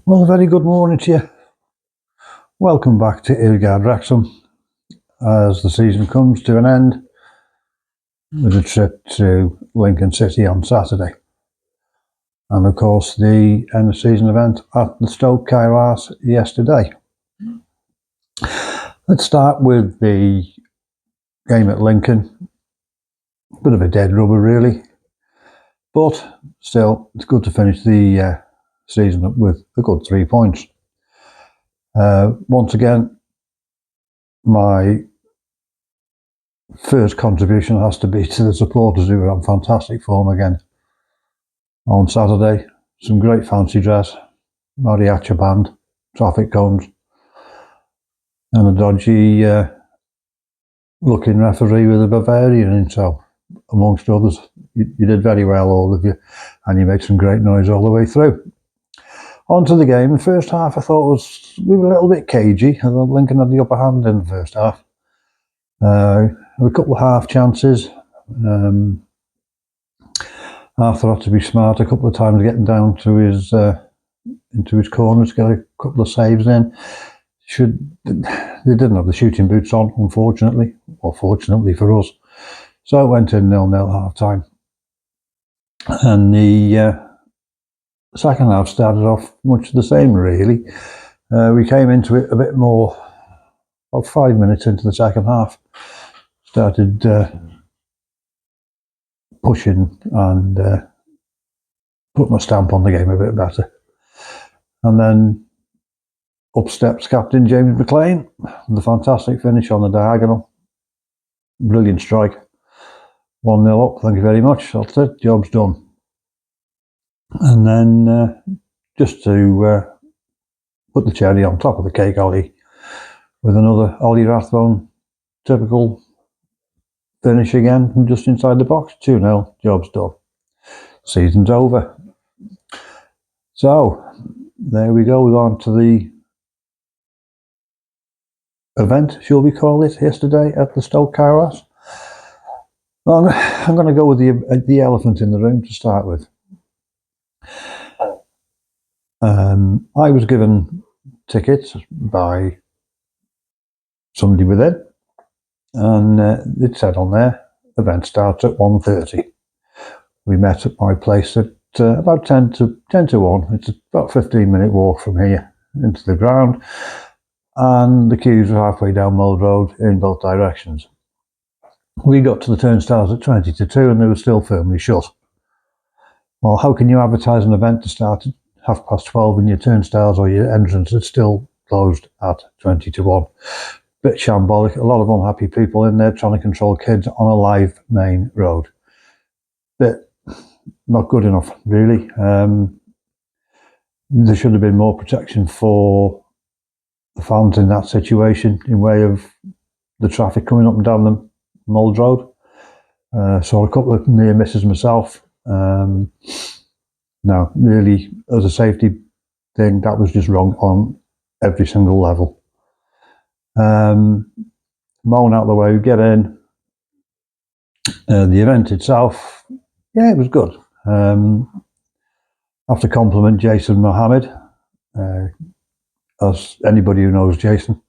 Well, a very good morning to you. Welcome back to Irrgard Wrexham as the season comes to an end with a trip to Lincoln City on Saturday. And of course, the end of season event at the Stoke Kairos yesterday. Let's start with the game at Lincoln. Bit of a dead rubber, really. But still, it's good to finish the season up with a good 3 points. Once again, my first contribution has to be to the supporters who were on fantastic form again on Saturday. Some great fancy dress, mariachi band, traffic cones, and a dodgy looking referee with a Bavarian in tow, amongst others. You did very well, all of you, and you made some great noise all the way through. On to the game. The first half I thought we were a little bit cagey. I thought Lincoln had the upper hand in the first half. A couple of half chances. Arthur had to be smart a couple of times getting down to his into his corners, get a couple of saves in. They didn't have the shooting boots on, unfortunately, or fortunately for us. So it went in 0-0 half time. And the second half started off much the same, really. We came into it a bit more, about 5 minutes into the second half. Started pushing and put my stamp on the game a bit better. And then up steps Captain James McLean, the fantastic finish on the diagonal. Brilliant strike. 1-0 up, thank you very much. That's it, job's done. And then just to put the cherry on top of the cake, Ollie, with another Ollie Rathbone typical finish again from just inside the box. 2-0, job's done. Season's over. So, there we go. We're on to the event, shall we call it, yesterday at the Stoke Kairos. Well, I'm going to go with the elephant in the room to start with. I was given tickets by somebody within, and it said on there, event starts at 1:30. We met at my place at about 10 to 1. It's about a 15-minute walk from here into the ground, and the queues were halfway down Mold Road in both directions. We got to the turnstiles at 20 to 2 and they were still firmly shut. Well, how can you advertise an event to start at 12:30 when your turnstiles or your entrance is still closed at 20 to 1? Bit shambolic. A lot of unhappy people in there trying to control kids on a live main road. Bit not good enough, really. There should have been more protection for the fans in that situation in way of the traffic coming up and down the Mold Road. Saw a couple of near misses myself. No, really, as a safety thing, that was just wrong on every single level. Mowing out the way, we get in. The event itself, yeah, it was good. Have to compliment Jason Mohammed, as anybody who knows Jason,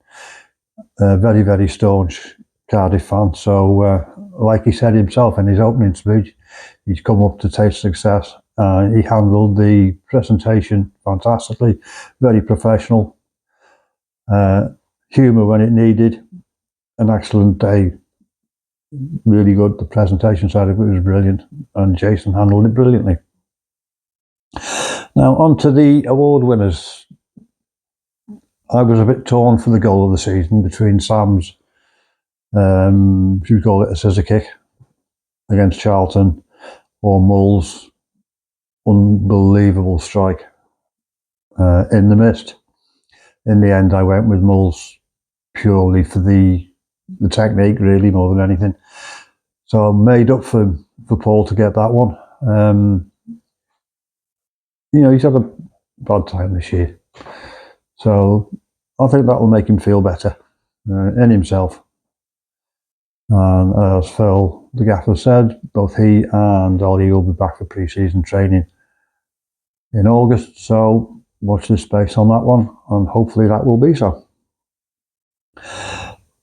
very, very staunch Cardiff fan. So, like he said himself in his opening speech, he's come up to taste success. He handled the presentation fantastically, very professional, humour when it needed, an excellent day, really good. The presentation side of it was brilliant, and Jason handled it brilliantly. Now, on to the award winners. I was a bit torn for the goal of the season between Sam's, should we call it a scissor kick against Charlton, or Mull's unbelievable strike in the mist. In the end, I went with Mull's purely for the technique, really, more than anything. So I made up for Paul to get that one. He's had a bad time this year. So I think that will make him feel better in himself. And as Phil, the gaffer, said, both he and Ollie will be back for pre-season training in August. So watch this space on that one, and hopefully that will be so.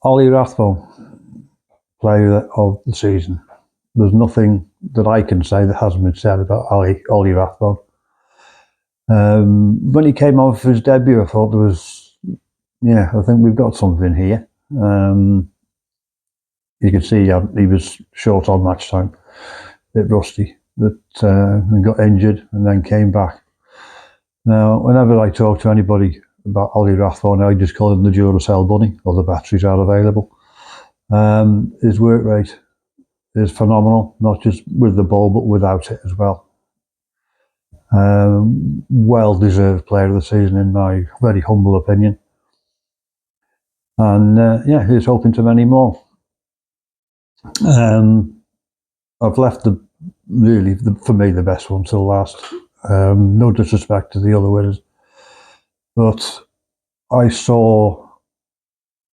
Ollie Rathbone, player of the season. There's nothing that I can say that hasn't been said about Ollie Rathbone. When he came off his debut, I thought there was, I think we've got something here. You can see he was short on match time, a bit rusty, but got injured and then came back. Now, whenever I talk to anybody about Ollie Rathbone, I just call him the Duracell bunny, or the batteries are available. His work rate is phenomenal, not just with the ball, but without it as well. Well-deserved player of the season, in my very humble opinion. And here's hoping to many more. I've left for me, the best one till last. No disrespect to the other winners, but I saw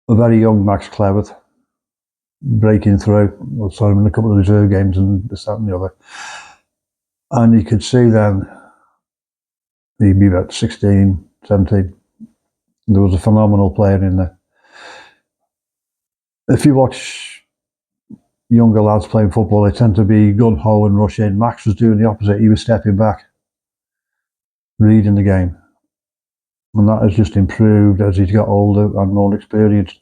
a very young Max Cleworth breaking through. I saw him in a couple of reserve games and this, that and the other. And you could see then, he'd be about 16, 17. There was a phenomenal player in there. If you watch younger lads playing football, they tend to be gun-ho and rush in. Max was doing the opposite. He was stepping back, reading the game. And that has just improved as he's got older and more experienced.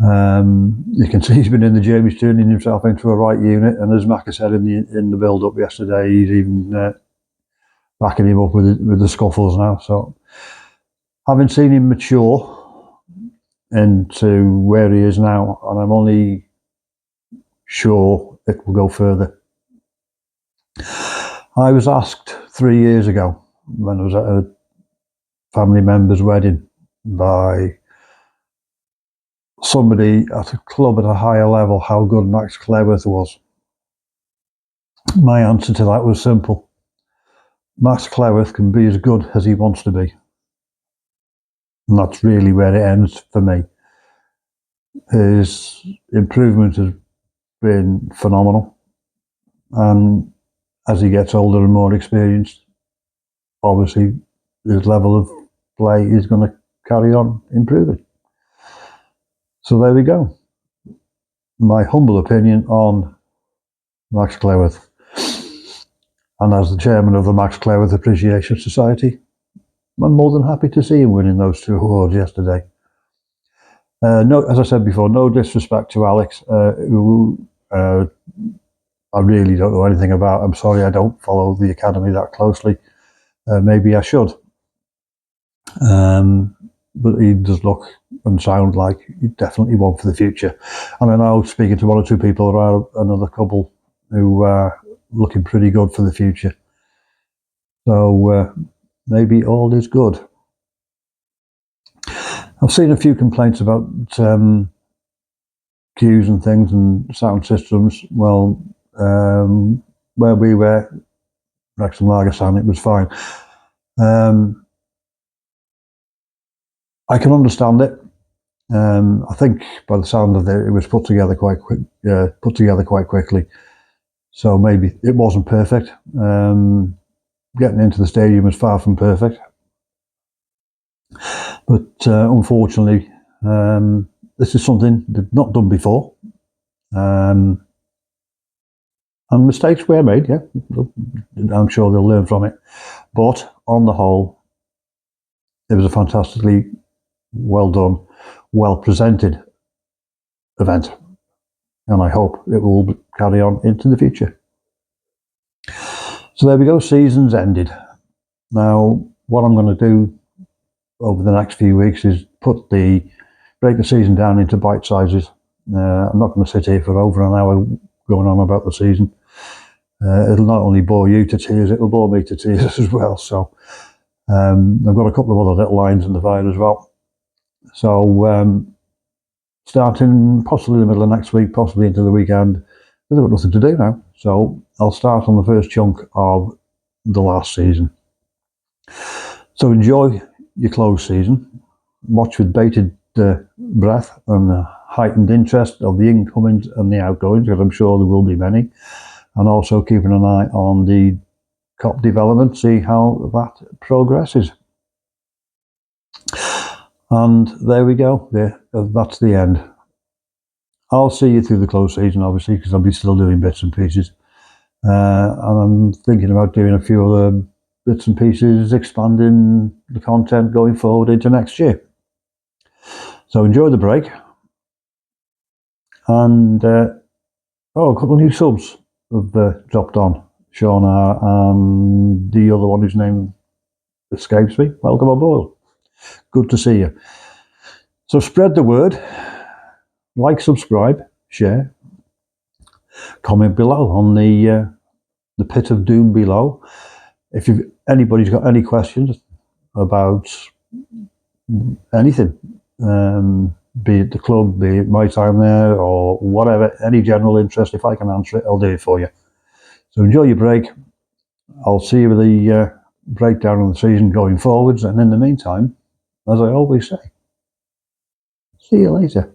You can see he's been in the gym, he's turning himself into a right unit, and as Macca said in the build-up yesterday, he's even backing him up with the scuffles now. So, having seen him mature into where he is now, and I'm only sure it will go further. I was asked 3 years ago, when I was at a family member's wedding, by somebody at a club at a higher level, how good Max Cleworth was. My answer to that was simple. Max Cleworth can be as good as he wants to be. And that's really where it ends for me. His improvement has been phenomenal. And as he gets older and more experienced, obviously his level of play is going to carry on improving. So there we go. My humble opinion on Max Cleworth. And as the chairman of the Max Cleworth Appreciation Society, I'm more than happy to see him winning those 2 awards yesterday. No, as I said before, no disrespect to Alex, who I really don't know anything about. I'm sorry, I don't follow the academy that closely. Maybe I should. But he does look and sound like he definitely one for the future. And I know, speaking to 1 or 2 people, there are another couple who are looking pretty good for the future. So maybe all is good. I've seen a few complaints about queues and things and sound systems. Well, where we were, Wrexham Lagersan, it was fine. I can understand it. I think by the sound of it was put together quite quickly. So maybe it wasn't perfect. Getting into the stadium was far from perfect. But unfortunately, this is something they've not done before. And mistakes were made, yeah. I'm sure they'll learn from it. But on the whole, it was a fantastically well done, well presented event. And I hope it will carry on into the future. So there we go, season's ended. Now, what I'm going to do over the next few weeks is break the season down into bite sizes. I'm not going to sit here for over an hour going on about the season. It'll not only bore you to tears, it'll bore me to tears as well. So I've got a couple of other little lines in the fire as well. So starting possibly in the middle of next week, possibly into the weekend, I've got nothing to do now. So I'll start on the first chunk of the last season. So enjoy your close season. Watch with bated breath and heightened interest of the incomings and the outgoings, because I'm sure there will be many. And also keeping an eye on the COP development, see how that progresses. And there we go. That's the end. I'll see you through the close season, obviously, because I'll be still doing bits and pieces. And I'm thinking about doing a few other bits and pieces, expanding the content going forward into next year. So enjoy the break. And a couple of new subs have dropped on. Shauna and the other one whose name escapes me. Welcome aboard. Good to see you. So spread the word. Like, subscribe, share. Comment below on the pit of doom below. If anybody's got any questions about anything, be it the club, be it my time there, or whatever, any general interest, if I can answer it, I'll do it for you. So enjoy your break. I'll see you with the breakdown of the season going forwards, and in the meantime, as I always say, see you later.